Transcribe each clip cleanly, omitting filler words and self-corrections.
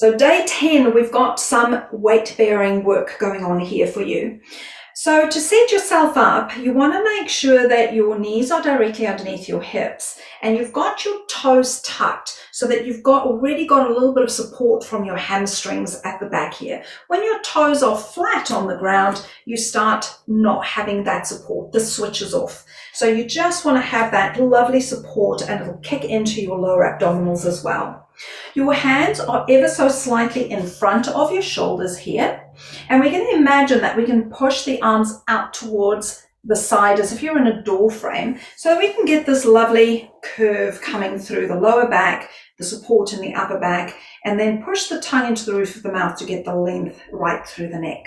So day 10, we've got some weight bearing work going on here for you. So to set yourself up, you want to make sure that your knees are directly underneath your hips and you've got your toes tucked so that you've already got a little bit of support from your hamstrings at the back here. When your toes are flat on the ground, you start not having that support. This switches off. So you just want to have that lovely support, and it'll kick into your lower abdominals as well. Your hands are ever so slightly in front of your shoulders here. And we're going to imagine that we can push the arms out towards the side as if you're in a door frame, so we can get this lovely curve coming through the lower back, the support in the upper back, and then push the tongue into the roof of the mouth to get the length right through the neck.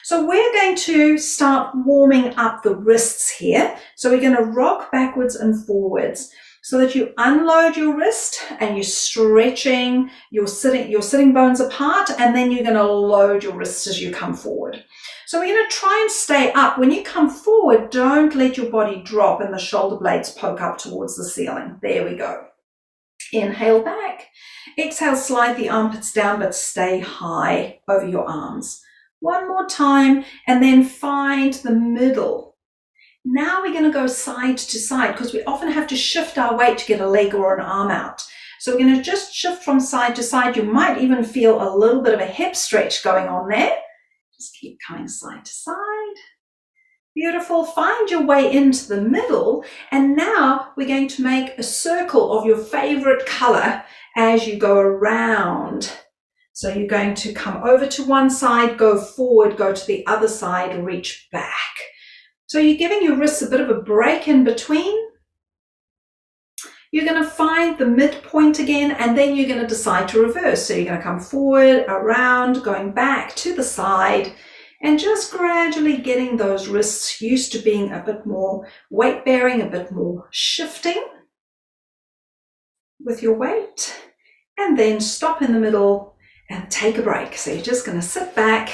So we're going to start warming up the wrists here. So we're going to rock backwards and forwards so that you unload your wrist and you're stretching your sitting bones apart, and then you're going to load your wrists as you come forward. So we're going to try and stay up. When you come forward, don't let your body drop and the shoulder blades poke up towards the ceiling. There we go. Inhale back. Exhale, slide the armpits down, but stay high over your arms. One more time, and then find the middle. Now we're going to go side to side because we often have to shift our weight to get a leg or an arm out. So we're going to just shift from side to side. You might even feel a little bit of a hip stretch going on there. Just keep coming side to side. Beautiful. Find your way into the middle. And now we're going to make a circle of your favorite color as you go around. So you're going to come over to one side, go forward, go to the other side, reach back. So you're giving your wrists a bit of a break in between. You're going to find the midpoint again, and then you're going to decide to reverse. So you're going to come forward, around, going back to the side, and just gradually getting those wrists used to being a bit more weight bearing, a bit more shifting with your weight, and then stop in the middle and take a break. So you're just going to sit back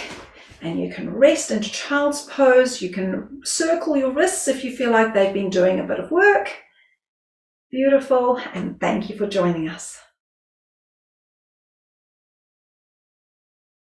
and you can rest into child's pose. You can circle your wrists if you feel like they've been doing a bit of work. Beautiful, and thank you for joining us.